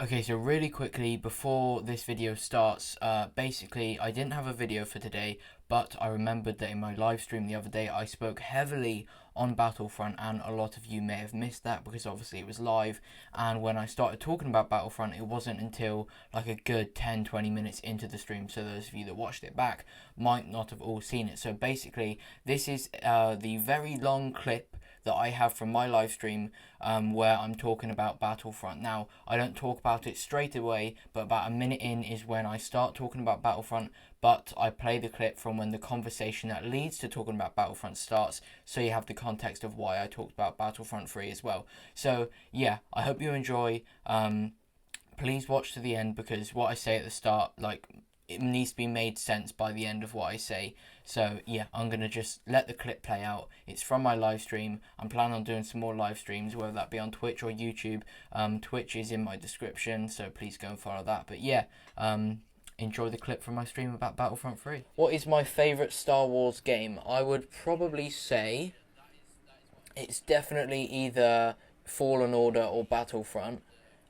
Okay, so really quickly before this video starts, basically I didn't have a video for today, but I remembered that in my live stream the other day I spoke heavily on Battlefront, and a lot of you may have missed that because obviously it was live, and when I started talking about Battlefront it wasn't until like a good 10-20 minutes into the stream, so those of you that watched it back might not have all seen it. So basically this is the very long clip that I have from my live stream where I'm talking about Battlefront. Now, I don't talk about it straight away, but about a minute in is when I start talking about Battlefront, but I play the clip from when the conversation that leads to talking about Battlefront starts, so you have the context of why I talked about Battlefront 3 as well. So, yeah, I hope you enjoy. Please watch to the end because what I say at the start, like, it needs to be made sense by the end of what I say. So yeah, I'm gonna just let the clip play out. It's from my live stream. I'm planning on doing some more live streams, whether that be on Twitch or YouTube. Twitch is in my description, so please go and follow that. But yeah, enjoy the clip from my stream about Battlefront 3. What is my favourite Star Wars game? I would probably say it's definitely either Fallen Order or Battlefront.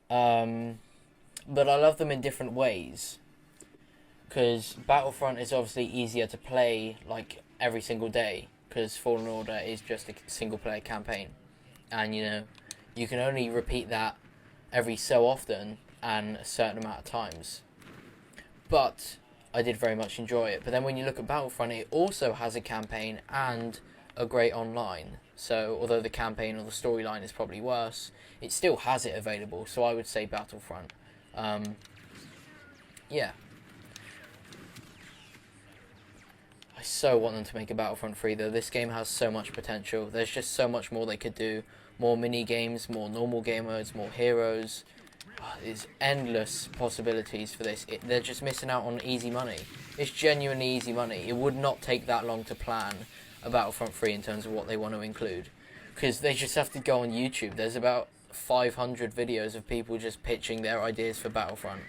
But I love them in different ways, because Battlefront is obviously easier to play like every single day because Fallen Order is just a single player campaign, and you can only repeat that every so often and a certain amount of times. But I did very much enjoy it. But then when you look at Battlefront, it also has a campaign and a great online. So although the campaign or the storyline is probably worse, it still has it available. So I would say Battlefront. Yeah. I so want them to make a Battlefront 3 though. This game has so much potential. There's just so much more they could do. More mini games, more normal game modes, more heroes. There's endless possibilities for this. They're just missing out on easy money. It's genuinely easy money. It would not take that long to plan a Battlefront 3 in terms of what they want to include, because they just have to go on YouTube. There's about 500 videos of people just pitching their ideas for Battlefront.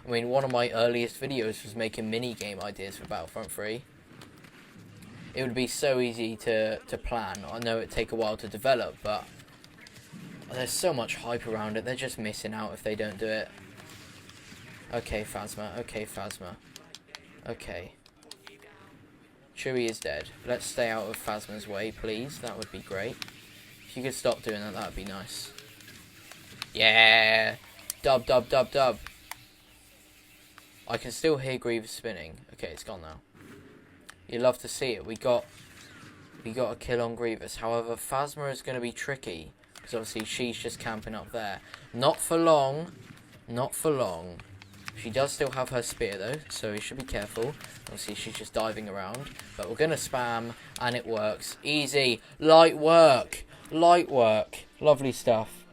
I mean, one of my earliest videos was making mini game ideas for Battlefront 3. It would be so easy to plan. I know it'd take a while to develop, but there's so much hype around it. They're just missing out if they don't do it. Okay, Phasma. Okay, Phasma. Okay. Chewie is dead. Let's stay out of Phasma's way, please. That would be great. If you could stop doing that, that would be nice. Yeah! Dub, dub, dub, dub. I can still hear Grievous spinning. Okay, it's gone now. You love to see it. We got a kill on Grievous. However, Phasma is going to be tricky, because obviously she's just camping up there. Not for long. Not for long. She does still have her spear though, so we should be careful. Obviously she's just diving around. But we're going to spam, and it works. Easy. Light work. Light work. Lovely stuff.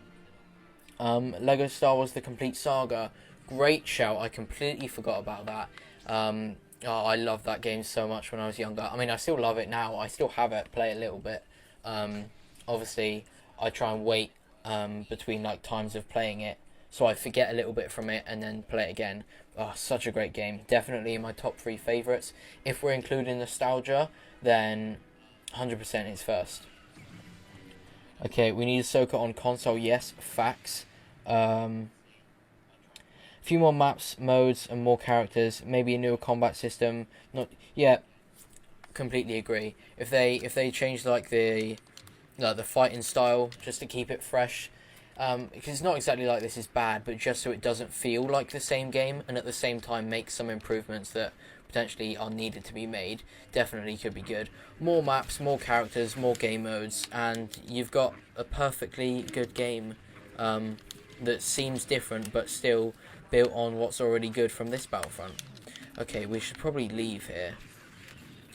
Lego Star Wars The Complete Saga. Great shout. I completely forgot about that. Oh, I loved that game so much when I was younger. I mean, I still love it now. I still have it, play a little bit. Obviously, I try and wait between like times of playing it, so I forget a little bit from it and then play it again. Oh, such a great game. Definitely in my top 3 favourites. If we're including nostalgia, then 100% is first. Okay, we need Ahsoka on console. Yes, facts. Few more maps, modes, and more characters. Maybe a newer combat system. Not yeah, completely agree. If they change like the fighting style just to keep it fresh, because it's not exactly like this is bad, but just so it doesn't feel like the same game, and at the same time make some improvements that potentially are needed to be made. Definitely could be good. More maps, more characters, more game modes, and you've got a perfectly good game that seems different but still built on what's already good from this Battlefront. Okay, we should probably leave here.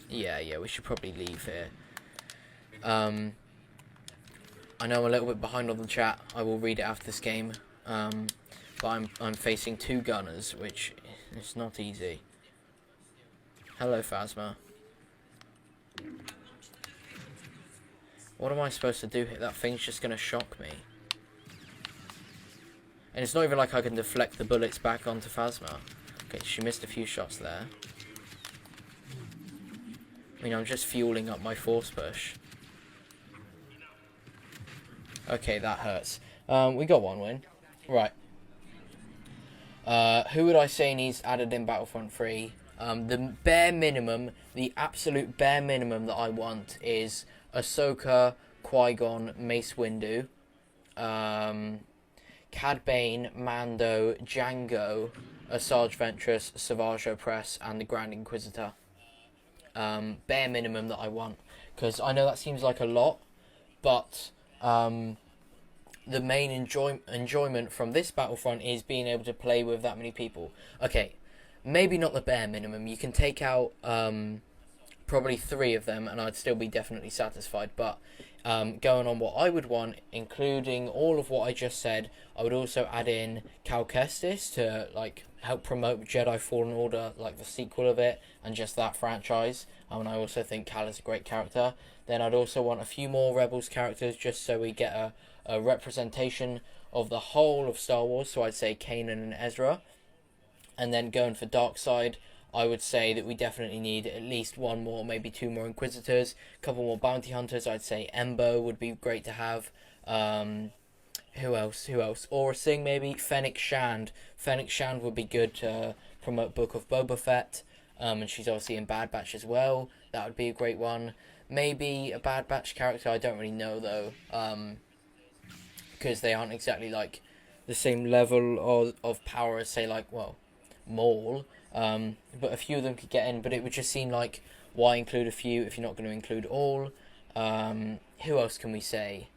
Yeah, we should probably leave here. I know I'm a little bit behind on the chat. I will read it after this game. But I'm facing 2 gunners, which is not easy. Hello, Phasma. What am I supposed to do here? That thing's just gonna shock me. And it's not even like I can deflect the bullets back onto Phasma. Okay, she missed a few shots there. I mean, I'm just fueling up my force push. Okay, that hurts. We got one win. Right. Who would I say needs added in Battlefront 3? The bare minimum, the absolute bare minimum that I want is Ahsoka, Qui-Gon, Mace Windu, Cad Bane, Mando, Django, Asajj Ventress, Savage Opress, and the Grand Inquisitor. Bare minimum that I want, because I know that seems like a lot, but the main enjoyment from this Battlefront is being able to play with that many people. Okay, maybe not the bare minimum. You can take out probably 3 of them, and I'd still be definitely satisfied. But going on what I would want, including all of what I just said, I would also add in Cal Kestis to like help promote Jedi Fallen Order, like the sequel of it, and just that franchise. And I also think Cal is a great character. Then I'd also want a few more Rebels characters, just so we get a representation of the whole of Star Wars. So I'd say Kanan and Ezra. And then going for Dark Side, I would say that we definitely need at least 1 more, maybe 2 more Inquisitors, a couple more Bounty Hunters. I'd say Embo would be great to have. Who else? Aura Singh, maybe. Fennec Shand. Fennec Shand would be good to promote Book of Boba Fett. And she's obviously in Bad Batch as well. That would be a great one. Maybe a Bad Batch character, I don't really know though. Because they aren't exactly like the same level of power as, say, like, well, Maul. But a few of them could get in, but it would just seem like, why include a few if you're not going to include all? Who else can we say?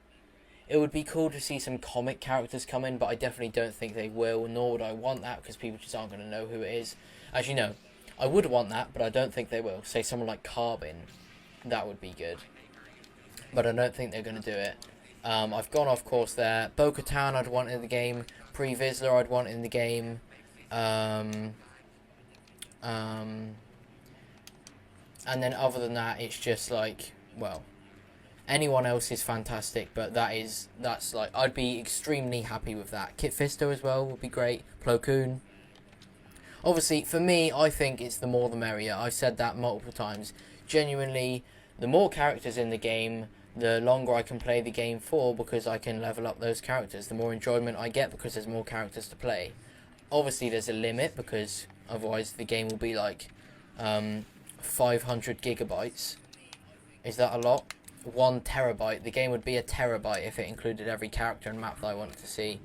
It would be cool to see some comic characters come in, but I definitely don't think they will, nor would I want that, because people just aren't going to know who it is. As you know, I would want that, but I don't think they will. Say someone like Carbin, that would be good. But I don't think they're going to do it. I've gone off course there. Bo-Katan I'd want in the game. Pre Vizsla I'd want in the game. And then other than that, it's just like, well, anyone else is fantastic, but that's like, I'd be extremely happy with that. Kit Fisto as well would be great. Plo Koon. Obviously, for me, I think it's the more the merrier. I've said that multiple times. Genuinely, the more characters in the game, the longer I can play the game for, because I can level up those characters. The more enjoyment I get because there's more characters to play. Obviously, there's a limit, because otherwise the game will be like 500 gigabytes. Is that a lot? 1 terabyte. The game would be a terabyte if it included every character and map that I wanted to see.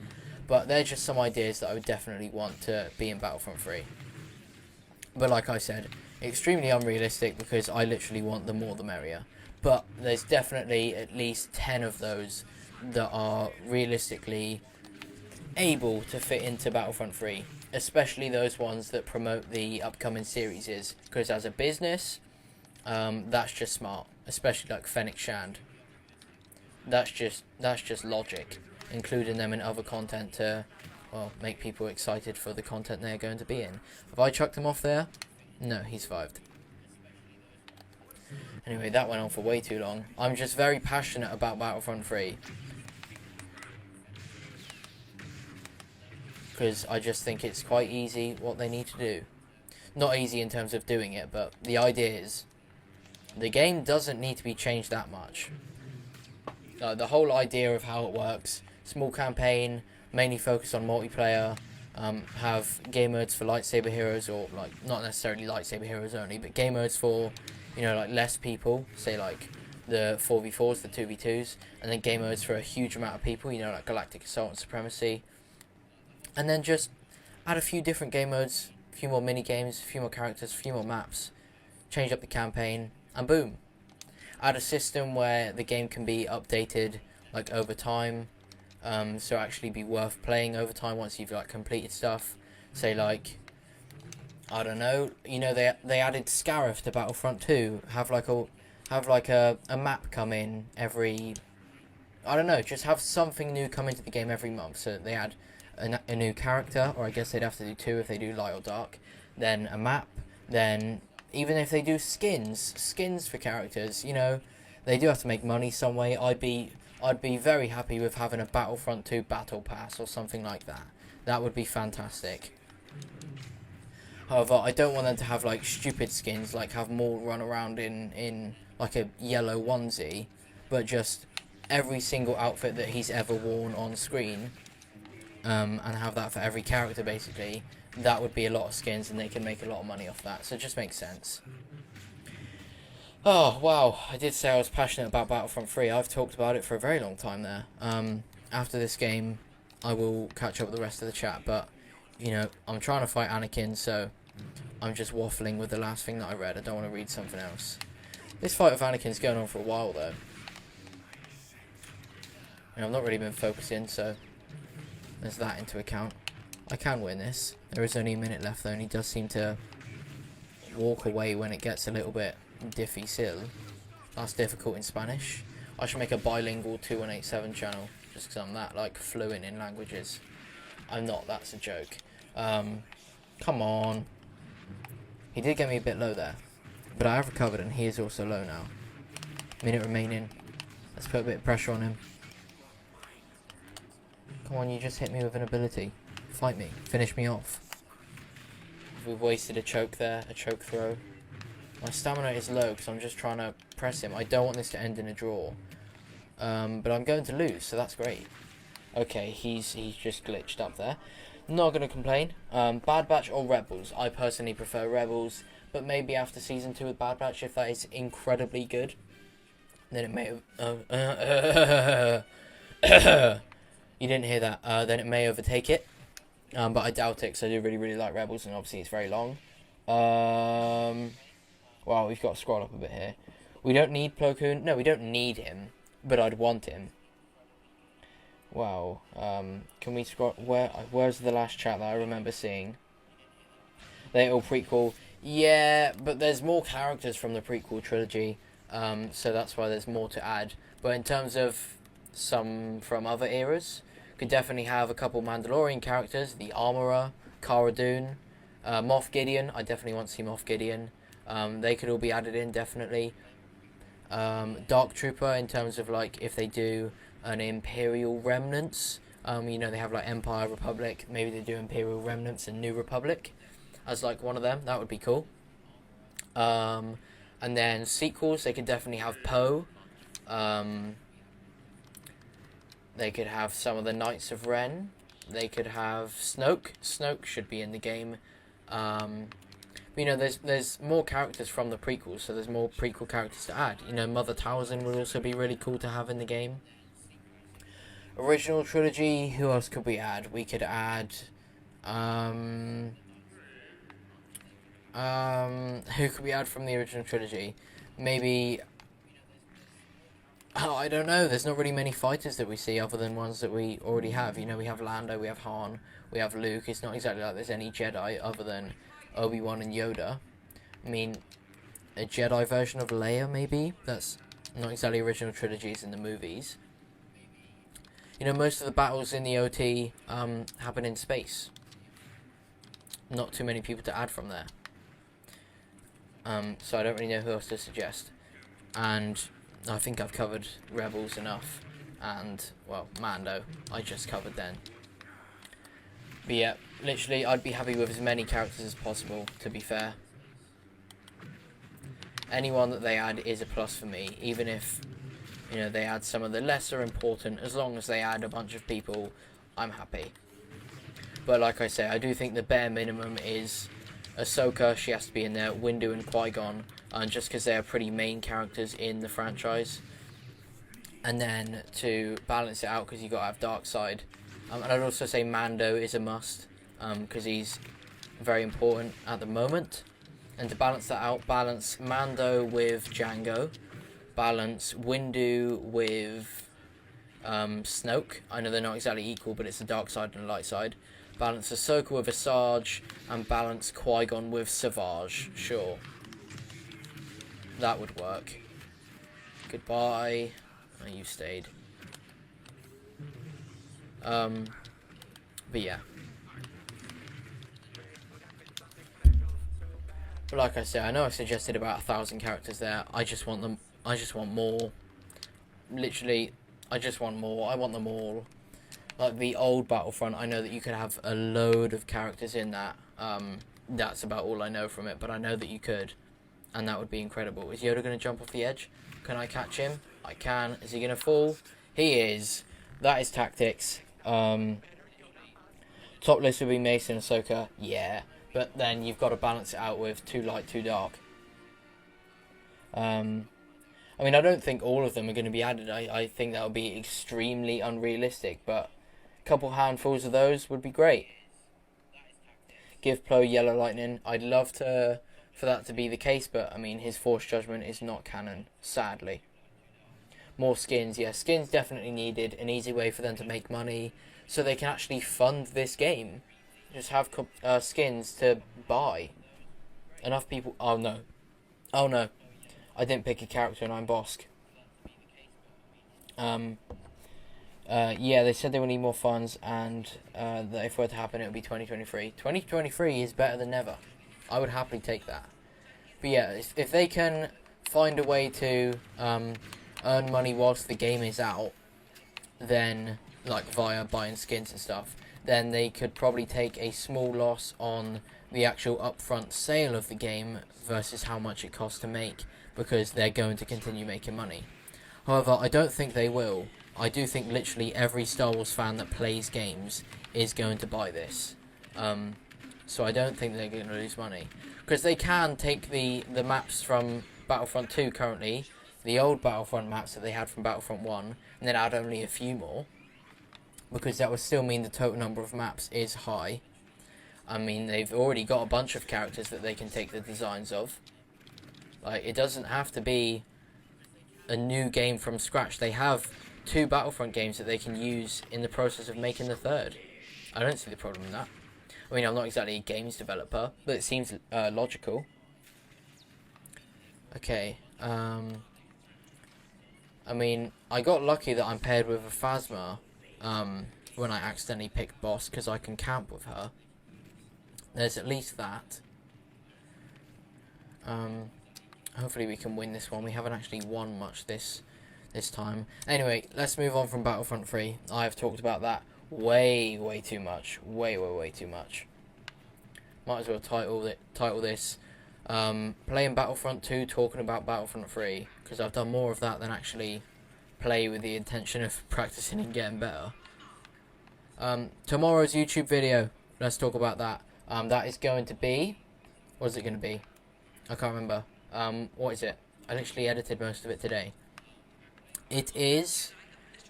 But they're just some ideas that I would definitely want to be in Battlefront 3. But like I said, extremely unrealistic, because I literally want the more the merrier. But there's definitely at least 10 of those that are realistically able to fit into Battlefront 3. Especially those ones that promote the upcoming series. Because as a business, that's just smart. Especially like Fennec Shand. That's just logic. Including them in other content to, well, make people excited for the content they're going to be in. Have I chucked him off there? No, he survived. Anyway, that went on for way too long. I'm just very passionate about Battlefront 3. Because I just think it's quite easy what they need to do. Not easy in terms of doing it, but the idea is, the game doesn't need to be changed that much. The whole idea of how it works, small campaign, mainly focused on multiplayer, have game modes for lightsaber heroes, or like not necessarily lightsaber heroes only, but game modes for, you know, like less people, say like the 4v4s, the 2v2s, and then game modes for a huge amount of people, you know, like Galactic Assault and Supremacy. And then just add a few different game modes, a few more mini games, a few more characters, a few more maps, change up the campaign, and boom. Add a system where the game can be updated like over time, so actually be worth playing over time once you've like completed stuff. Say like, I don't know, you know, they added Scarif to Battlefront 2. Have like a map come in every, I don't know, just have something new come into the game every month. So they add a new character, or I guess they'd have to do 2 if they do light or dark. Then a map, then even if they do skins for characters, you know, they do have to make money some way. I'd be very happy with having a Battlefront 2 Battle Pass or something like that. That would be fantastic. However, I don't want them to have like stupid skins, like have Maul run around in like a yellow onesie, but just every single outfit that he's ever worn on screen and have that for every character basically, that would be a lot of skins and they can make a lot of money off that. So it just makes sense. Oh wow, I did say I was passionate about Battlefront 3. I've talked about it for a very long time there. After this game I will catch up with the rest of the chat, but you know, I'm trying to fight Anakin, so I'm just waffling with the last thing that I read. I don't want to read something else. This fight with Anakin's going on for a while though. And I've not really been focusing, so there's that into account. I can win this. There is only a minute left though, and he does seem to walk away when it gets a little bit difícil. That's difficult in Spanish. I should make a bilingual 2187 channel, just because I'm that like fluent in languages. I'm not, that's a joke. Come on. He did get me a bit low there, but I have recovered and he is also low now. Minute remaining. Let's put a bit of pressure on him. Come on, you just hit me with an ability. Fight me. Finish me off. We've wasted a choke there, a choke throw. My stamina is low because I'm just trying to press him. I don't want this to end in a draw. But I'm going to lose, so that's great. Okay, he's just glitched up there. Not going to complain. Bad Batch or Rebels? I personally prefer Rebels, but maybe after Season 2 with Bad Batch, if that is incredibly good, then it may have... You didn't hear that. Then it may overtake it. But I doubt it, because I do really, really like Rebels, and obviously it's very long. Wow, we've got to scroll up a bit here. We don't need Plo Koon. No, we don't need him, but I'd want him. Wow. Can we scroll? Where's the last chat that I remember seeing? They all prequel. Yeah, but there's more characters from the prequel trilogy, so that's why there's more to add. But in terms of some from other eras, could definitely have a couple Mandalorian characters. The Armorer, Cara Dune, Moff Gideon. I definitely want to see Moff Gideon. They could all be added in, definitely. Dark Trooper, in terms of like if they do an Imperial Remnants, you know, they have like Empire, Republic, maybe they do Imperial Remnants and New Republic as like one of them. That would be cool. And then sequels, they could definitely have Poe. They could have some of the Knights of Ren. They could have Snoke. Snoke should be in the game. You know, there's more characters from the prequels, so there's more prequel characters to add. You know, Mother Talzin would also be really cool to have in the game. Original trilogy, who else could we add? We could add... who could we add from the original trilogy? Maybe... Oh, I don't know. There's not really many fighters that we see other than ones that we already have. You know, we have Lando, we have Han, we have Luke. It's not exactly like there's any Jedi other than Obi-Wan and Yoda. I mean, a Jedi version of Leia, maybe? That's not exactly original trilogies in the movies. You know, most of the battles in the OT happen in space. Not too many people to add from there. So I don't really know who else to suggest. And I think I've covered Rebels enough. And, well, Mando, I just covered then. But yeah, literally, I'd be happy with as many characters as possible, to be fair. Anyone that they add is a plus for me, even if, you know, they add some of the lesser important. As long as they add a bunch of people, I'm happy. But like I say, I do think the bare minimum is Ahsoka. She has to be in there, Windu and Qui-Gon, just because they are pretty main characters in the franchise. And then to balance it out, because you've got to have Darkseid. And I'd also say Mando is a must, because he's very important at the moment. And to balance that out, balance Mando with Jango, balance Windu with Snoke. I know they're not exactly equal, but it's the dark side and the light side. Balance Ahsoka with Asajj, and balance Qui-Gon with Savage. Sure. That would work. Goodbye. Oh, you stayed. But yeah. But like I said, I know I suggested about 1,000 characters there. I just want them. I just want more. Literally, I just want more. I want them all. Like the old Battlefront, I know that you could have a load of characters in that. That's about all I know from it, but I know that you could. And that would be incredible. Is Yoda going to jump off the edge? Can I catch him? I can. Is he going to fall? He is. That is tactics. Top list would be Mace and Ahsoka, yeah. But then you've got to balance it out with too light, too dark. I mean, I don't think all of them are going to be added. I think that would be extremely unrealistic, but a couple handfuls of those would be great. Give Plo Yellow Lightning. I'd love for that to be the case, but I mean, his Force Judgment is not canon, sadly. More skins, yeah, skins definitely needed. An easy way for them to make money, so they can actually fund this game. Just have skins to buy. Enough people. Oh no, I didn't pick a character and I'm Bosk. Yeah, they said they would need more funds, and that if it were to happen, it would be 2023. 2023 is better than never. I would happily take that. But yeah, if they can find a way to earn money whilst the game is out, then, like, via buying skins and stuff, then they could probably take a small loss on the actual upfront sale of the game versus how much it costs to make, because they're going to continue making money. However, I don't think they will. I do think literally every Star Wars fan that plays games is going to buy this. So I don't think they're going to lose money. Because they can take the maps from Battlefront 2 currently, the old Battlefront maps that they had from Battlefront 1, and then add only a few more. Because that would still mean the total number of maps is high. I mean, they've already got a bunch of characters that they can take the designs of. Like, it doesn't have to be a new game from scratch. They have 2 Battlefront games that they can use in the process of making the 3rd. I don't see the problem in that. I mean, I'm not exactly a games developer, but it seems logical. Okay, I mean, I got lucky that I'm paired with a Phasma when I accidentally picked Boss, because I can camp with her. There's at least that. Hopefully we can win this one. We haven't actually won much this time. Anyway, let's move on from Battlefront 3. I have talked about that way too much. Way too much. Might as well title this playing Battlefront 2, talking about Battlefront 3, because I've done more of that than actually play with the intention of practicing and getting better. Tomorrow's YouTube video, let's talk about that. That is going to be, what is it going to be? I can't remember. What is it? I literally edited most of it today. It is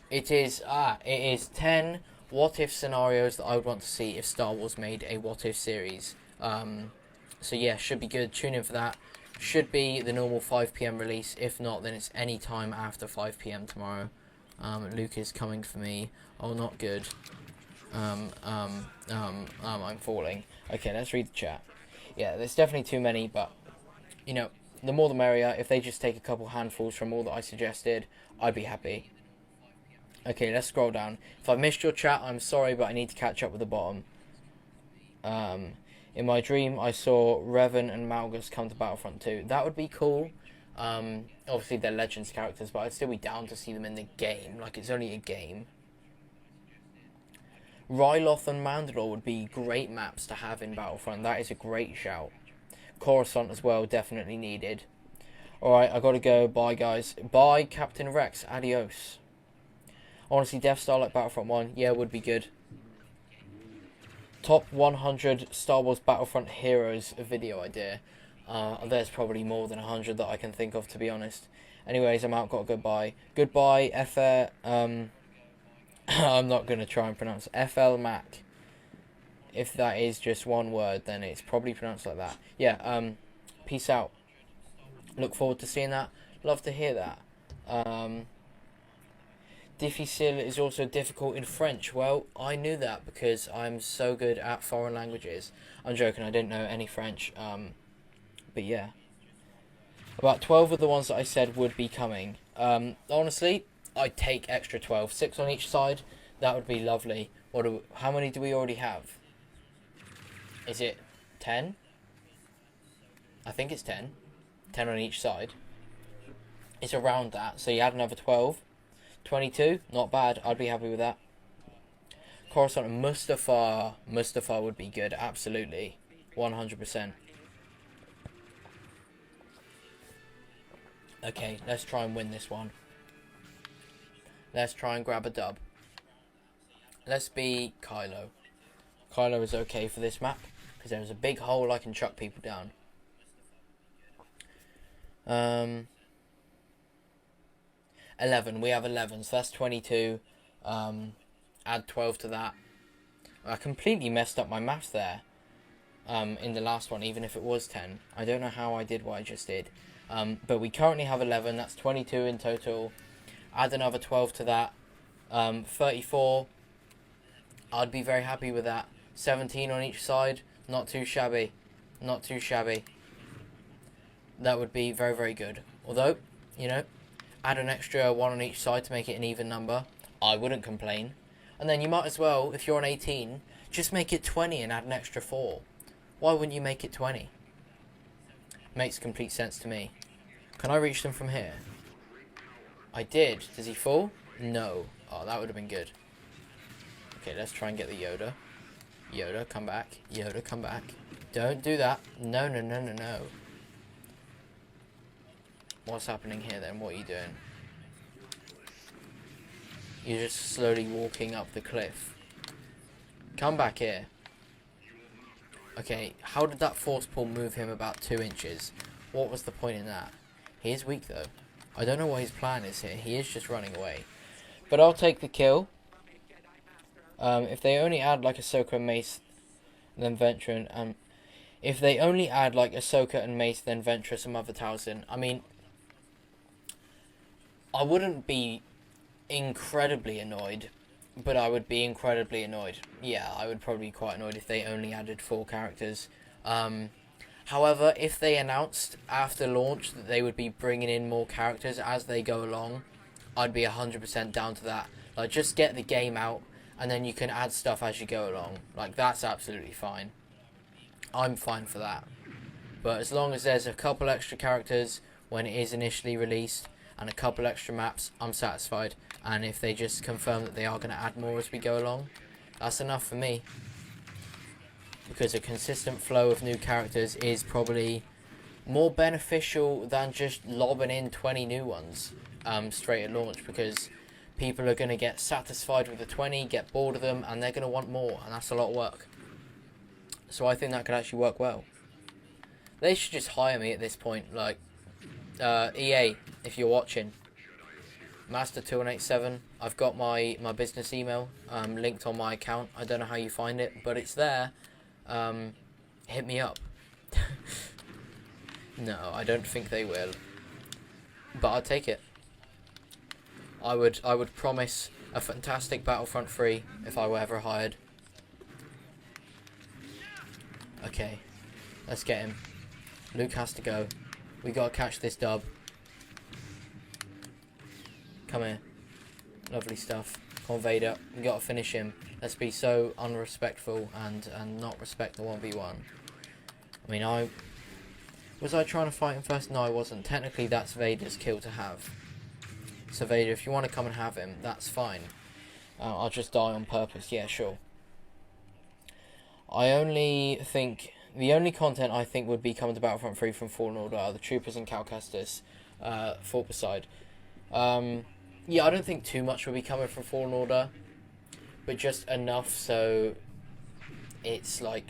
10 what if scenarios that I would want to see if Star Wars made a what if series. So yeah, should be good. Tune in for that. Should be the normal 5 PM release. If not, then it's any time after 5 PM tomorrow. Luke is coming for me. Oh, not good. I'm falling. Okay, let's read the chat. Yeah, there's definitely too many, but, you know, the more the merrier. If they just take a couple handfuls from all that I suggested, I'd be happy. Okay, let's scroll down. If I missed your chat, I'm sorry, but I need to catch up with the bottom. In my dream, I saw Revan and Malgus come to Battlefront 2. That would be cool. Obviously, they're Legends characters, but I'd still be down to see them in the game. Like, it's only a game. Ryloth and Mandalore would be great maps to have in Battlefront. That is a great shout. Coruscant as well, definitely needed. Alright, I gotta go. Bye, guys. Bye, Captain Rex. Adios. Honestly, Death Star like Battlefront 1. Yeah, would be good. Top 100 Star Wars Battlefront heroes video idea. There's probably more than 100 that I can think of, to be honest. Anyways, I'm out. Gotta go. Bye. Goodbye, I'm not going to try and pronounce FL Mac. If that is just one word, then it's probably pronounced like that. Yeah, peace out. Look forward to seeing that. Love to hear that. Difficile is also difficult in French. Well, I knew that because I'm so good at foreign languages. I'm joking, I didn't know any French. But yeah. About 12 of the ones that I said would be coming. Honestly, I'd take extra 12. 6 on each side. That would be lovely. How many do we already have? Is it 10? I think it's 10. 10 on each side. It's around that. So you add another 12. 22. Not bad. I'd be happy with that. Coruscant and Mustafar. Mustafar would be good. Absolutely. 100%. Okay, let's try and win this one. Let's try and grab a dub. Let's be Kylo. Kylo is okay for this map, because there's a big hole I can chuck people down. 11, we have 11, so that's 22. Add 12 to that. I completely messed up my maths there in the last one, even if it was 10. I don't know how I did what I just did. But we currently have 11, that's 22 in total. Add another 12 to that. 34. I'd be very happy with that. 17 on each side. Not too shabby. Not too shabby. That would be very, very good. Although, you know, add an extra 1 on each side to make it an even number. I wouldn't complain. And then you might as well, if you're on 18, just make it 20 and add an extra 4. Why wouldn't you make it 20? Makes complete sense to me. Can I reach them from here? I did. Does he fall? No. Oh, that would have been good. Okay, let's try and get the Yoda. Yoda, come back. Yoda, come back. Don't do that. No, no, no, no, no. What's happening here then? What are you doing? You're just slowly walking up the cliff. Come back here. Okay, how did that force pull move him about 2 inches? What was the point in that? He is weak though. I don't know what his plan is here. He is just running away. But I'll take the kill. If they only add like Ahsoka and Mace, then Ventra and if they only add like Ahsoka and Mace, then Ventra some other Talzin, I mean, I wouldn't be incredibly annoyed, but I would be incredibly annoyed. Yeah, I would probably be quite annoyed if they only added 4 characters. However, if they announced after launch that they would be bringing in more characters as they go along, I'd be 100% down to that. Like, just get the game out, and then you can add stuff as you go along. Like, that's absolutely fine. I'm fine for that. But as long as there's a couple extra characters when it is initially released, and a couple extra maps, I'm satisfied. And if they just confirm that they are going to add more as we go along, that's enough for me. Because a consistent flow of new characters is probably more beneficial than just lobbing in 20 new ones straight at launch, because people are going to get satisfied with the 20, get bored of them, and they're going to want more, and that's a lot of work. So I think that could actually work well. They should just hire me at this point, like EA, if you're watching. Master2187, I've got my business email linked on my account. I don't know how you find it, but it's there. Hit me up. No, I don't think they will, but I'll take it. I would promise a fantastic Battlefront 3 if I were ever hired. Okay, let's get him. Luke has to go. We gotta catch this dub. Come here. Lovely stuff. Come on, Vader. We gotta finish him. Let's be so unrespectful and not respect the 1v1. I mean, was I trying to fight him first? No, I wasn't. Technically, that's Vader's kill to have. So Vader, if you want to come and have him, that's fine. I'll just die on purpose. Yeah, sure. I only think the only content I think would be coming to Battlefront 3 from Fallen Order are the Troopers and Cal Kestis fought beside. Yeah, I don't think too much will be coming from Fallen Order, but just enough so it's like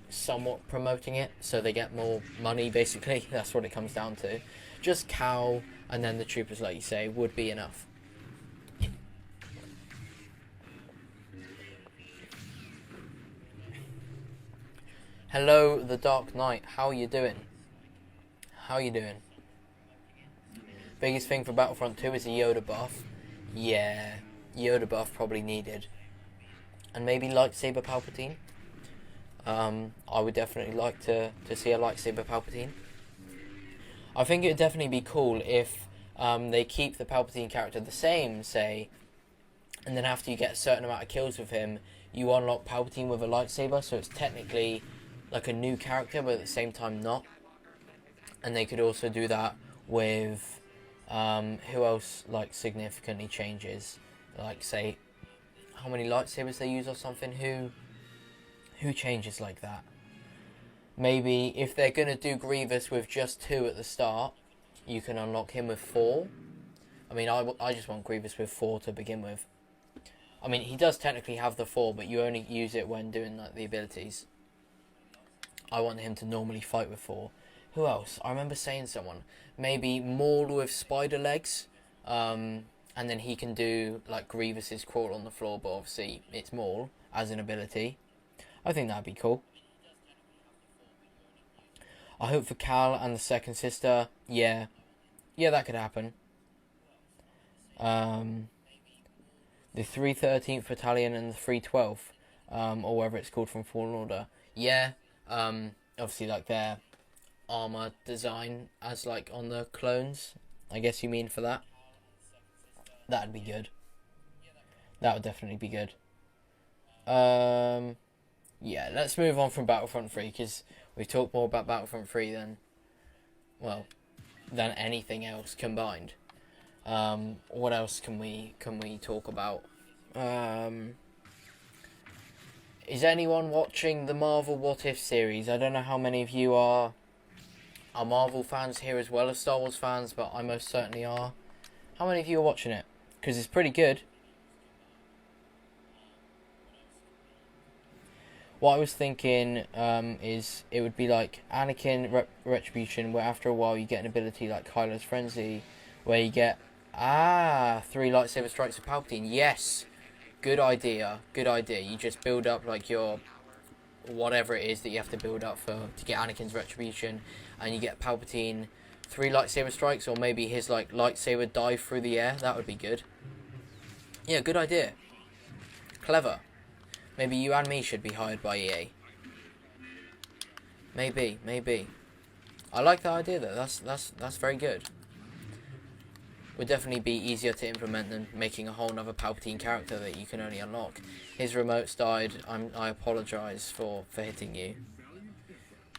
somewhat promoting it, so they get more money, basically. That's what it comes down to. Just Cal and then the Troopers, like you say, would be enough. Hello, the Dark Knight. How are you doing? How are you doing? Biggest thing for Battlefront 2 is a Yoda buff. Yeah, Yoda buff probably needed. And maybe lightsaber Palpatine. I would definitely like to see a lightsaber Palpatine. I think it would definitely be cool if they keep the Palpatine character the same, say, and then after you get a certain amount of kills with him, you unlock Palpatine with a lightsaber, so it's technically like a new character, but at the same time not. And they could also do that with who else like significantly changes, like say how many lightsabers they use or something. Who changes like that? Maybe if they're gonna do Grievous with just 2 at the start, you can unlock him with 4. I mean, I just want Grievous with 4 to begin with. I mean, he does technically have the 4, but you only use it when doing like the abilities. I want him to normally fight with 4. Who else? I remember saying someone. Maybe Maul with spider legs. And then he can do like Grievous's crawl on the floor, but obviously it's Maul as an ability. I think that'd be cool. I hope for Cal and the second sister. Yeah, that could happen. The 313th Battalion and the 312th, or whatever it's called from Fallen Order. Yeah, obviously like their armor design as like on the clones. I guess you mean for that. That'd be good. That would definitely be good. Yeah, let's move on from Battlefront 3 because we've talked more about Battlefront 3 than anything else combined. What else can we talk about? Is anyone watching the Marvel What If series? I don't know how many of you are Marvel fans here as well as Star Wars fans, but I most certainly are. How many of you are watching it? Because it's pretty good. What I was thinking is it would be like Anakin Retribution, where after a while you get an ability like Kylo's Frenzy, where you get 3 lightsaber strikes of Palpatine. Yes, good idea. You just build up like your whatever it is that you have to build up to get Anakin's Retribution, and you get Palpatine 3 lightsaber strikes, or maybe his like lightsaber dive through the air. That would be good. Yeah, good idea. Clever. Maybe you and me should be hired by EA. Maybe. I like that idea though. That's very good. Would definitely be easier to implement than making a whole nother Palpatine character that you can only unlock. His remote's died. I apologise for hitting you.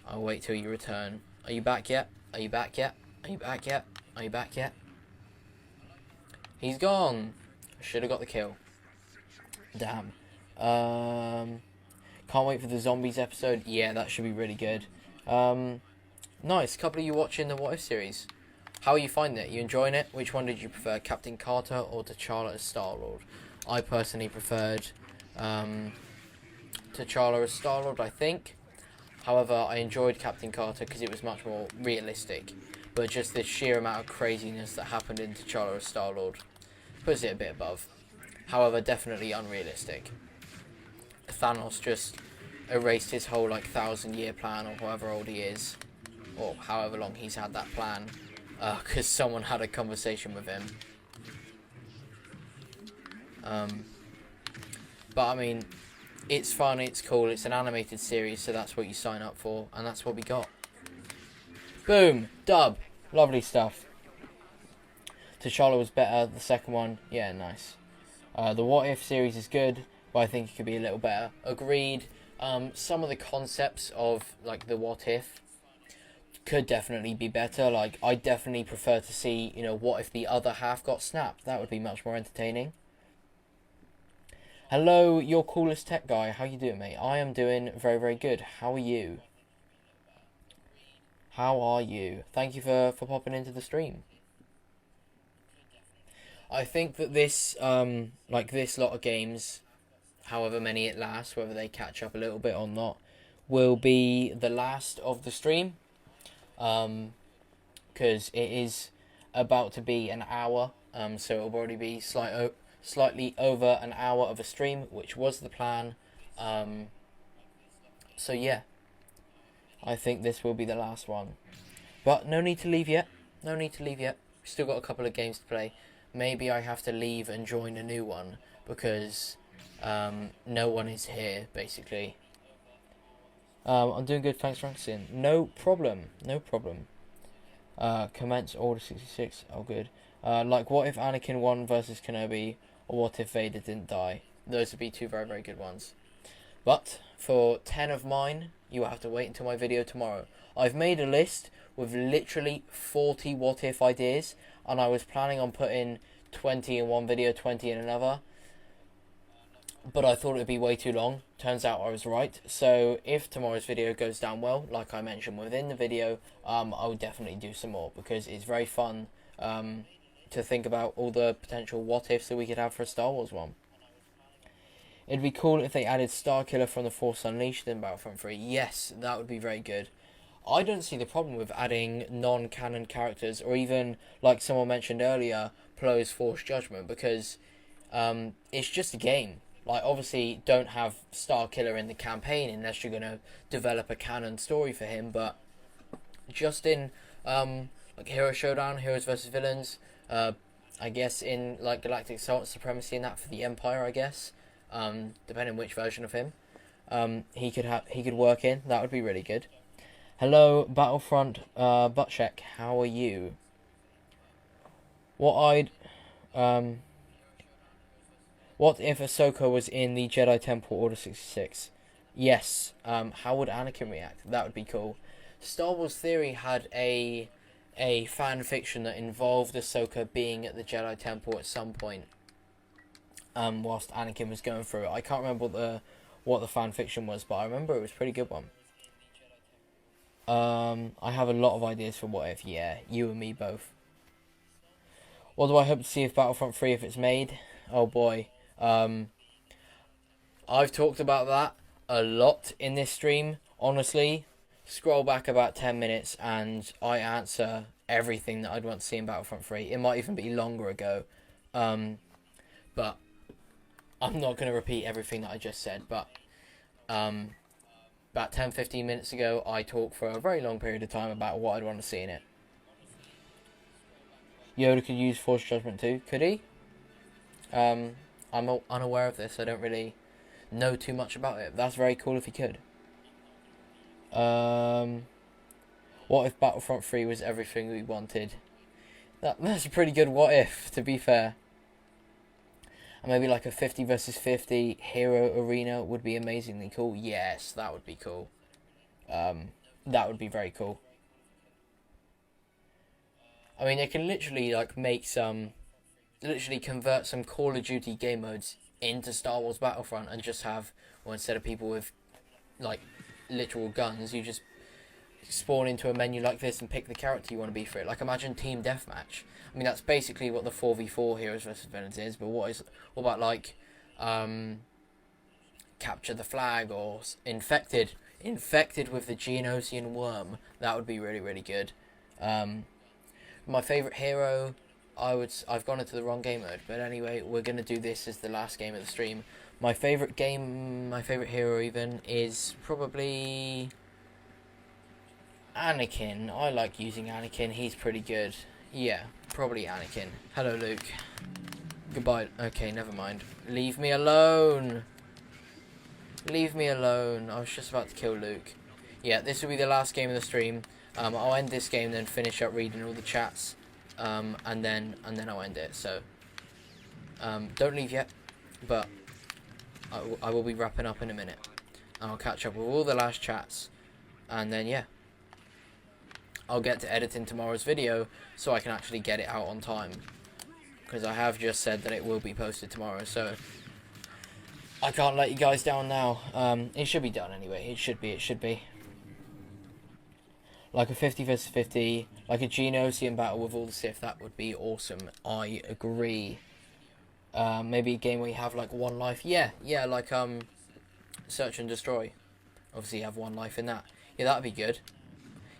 I'll wait till you return. Are you back yet? He's gone. Should have got the kill. Damn. Can't wait for the zombies episode. Yeah, that should be really good. Nice. Couple of you watching the What If series. How are you finding it? You enjoying it? Which one did you prefer, Captain Carter or T'Challa as Star-Lord? I personally preferred T'Challa as Star-Lord, I think. However, I enjoyed Captain Carter because it was much more realistic. But just the sheer amount of craziness that happened in T'Challa as Star-Lord puts it a bit above. However, definitely unrealistic. Thanos just erased his whole 1,000-year plan, or however old he is, or however long he's had that plan, because someone had a conversation with him. But I mean, it's fun, it's cool, it's an animated series, so that's what you sign up for, and that's what we got. Boom, dub, lovely stuff. T'Challa was better, the second one, yeah, nice. The What If series is good, but I think it could be a little better. Agreed. Some of the concepts of the What If could definitely be better. I definitely prefer to see, what if the other half got snapped? That would be much more entertaining. Hello, your coolest tech guy. How you doing, mate? I am doing very, very good. How are you? Thank you for popping into the stream. I think that this this lot of games, however many it lasts, whether they catch up a little bit or not, will be the last of the stream. Because it is about to be an hour, so it'll already be slightly over an hour of a stream, which was the plan. So yeah, I think this will be the last one. But no need to leave yet. We've still got a couple of games to play. Maybe I have to leave and join a new one, because no one is here, basically. I'm doing good, thanks for asking. No problem. Commence Order 66, oh good. What if Anakin won versus Kenobi, or what if Vader didn't die? Those would be two very, very good ones. But for 10 of mine, you will have to wait until my video tomorrow. I've made a list with literally 40 what if ideas, and I was planning on putting 20 in one video, 20 in another, but I thought it would be way too long. Turns out I was right. So if tomorrow's video goes down well, like I mentioned within the video, I will definitely do some more, because it's very fun to think about all the potential what ifs that we could have for a Star Wars one. It'd be cool if they added Starkiller from the Force Unleashed in Battlefront 3. Yes, that would be very good. I don't see the problem with adding non-canon characters, or even, like someone mentioned earlier, Plo's Force Judgment, because it's just a game. Like, obviously, don't have Starkiller in the campaign unless you're going to develop a canon story for him, but just in, like, Hero Showdown, Heroes vs. Villains, I guess in, like, Galactic Supremacy and that for the Empire, I guess, depending which version of him, he could work in. That would be really good. Hello, Battlefront, Buttcheck, how are you? What if Ahsoka was in the Jedi Temple Order 66? Yes. How would Anakin react? That would be cool. Star Wars Theory had a fan fiction that involved Ahsoka being at the Jedi Temple at some point, whilst Anakin was going through it. I can't remember what the fan fiction was, but I remember it was a pretty good one. I have a lot of ideas for what if. Yeah, you and me both. What do I hope to see if Battlefront 3 if it's made? Oh boy. I've talked about that a lot in this stream. Honestly, scroll back about 10 minutes and I answer everything that I'd want to see in Battlefront 3. It might even be longer ago. But I'm not going to repeat everything that I just said. But about 10-15 minutes ago, I talked for a very long period of time about what I'd want to see in it. Yoda could use Force Judgment too. Could he? I'm unaware of this. I don't really know too much about it. That's very cool if he could. What if Battlefront 3 was everything we wanted? That's a pretty good what if, to be fair. And maybe like a 50 versus 50 hero arena would be amazingly cool. Yes, that would be cool. That would be very cool. I mean, they can literally like literally convert some Call of Duty game modes into Star Wars Battlefront and just have, well, instead of people with like literal guns, you just spawn into a menu like this and pick the character you want to be for it. Like, imagine Team Deathmatch. I mean, that's basically what the 4v4 Heroes vs. Villains is, but what about like Capture the Flag or Infected with the Geonosian Worm? That would be really, really good. My favourite hero, I've gone into the wrong game mode, but anyway, we're going to do this as the last game of the stream. My favourite hero even, is probably Anakin. I like using Anakin, he's pretty good. Yeah, probably Anakin. Hello, Luke. Goodbye. Okay, never mind. Leave me alone. Leave me alone. I was just about to kill Luke. Yeah, this will be the last game of the stream. I'll end this game, then finish up reading all the chats, and then I'll end it. So, don't leave yet, but I will be wrapping up in a minute. I'll catch up with all the last chats, and then yeah, I'll get to editing tomorrow's video so I can actually get it out on time, because I have just said that it will be posted tomorrow. So I can't let you guys down now. It should be done anyway. It should be. Like a 50 versus 50, like a Geonosian battle with all the Sith, that would be awesome. I agree. Maybe a game where you have like one life. Yeah, like Search and Destroy. Obviously you have one life in that. Yeah, that'd be good.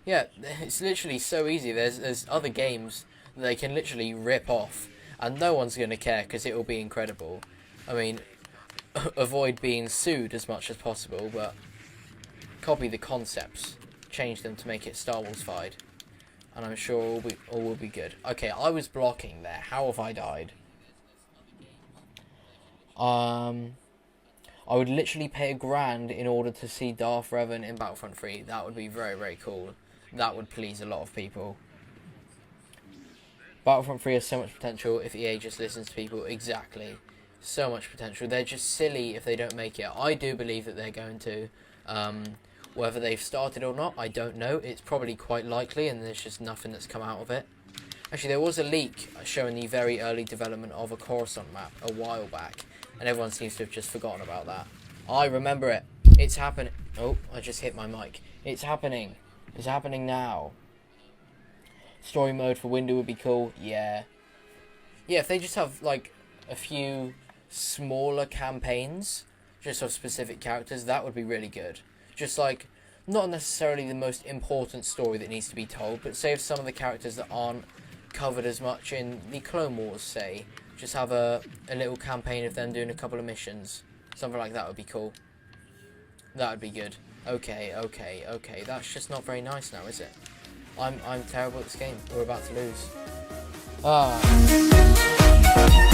Yeah, it's literally so easy. There's other games that they can literally rip off, and no one's going to care because it will be incredible. I mean, avoid being sued as much as possible, but copy the concepts. Change them to make it Star Wars-fied, and I'm sure all will be good. Okay, I was blocking there. How have I died? I would literally pay $1,000 in order to see Darth Revan in Battlefront 3. That would be very, very cool. That would please a lot of people. Battlefront 3 has so much potential if EA just listens to people. Exactly. So much potential. They're just silly if they don't make it. I do believe that they're going to. Whether they've started or not, I don't know. It's probably quite likely, and there's just nothing that's come out of it. Actually, there was a leak showing the very early development of a Coruscant map a while back, and everyone seems to have just forgotten about that. I remember it. It's happening. Oh, I just hit my mic. It's happening. It's happening now. Story mode for Windu would be cool. Yeah. Yeah, if they just have, like, a few smaller campaigns just of specific characters, that would be really good. Just like, not necessarily the most important story that needs to be told, but save some of the characters that aren't covered as much in the Clone Wars, say. Just have a little campaign of them doing a couple of missions. Something like that would be cool. That would be good. Okay. That's just not very nice now, is it? I'm terrible at this game. We're about to lose. Ah.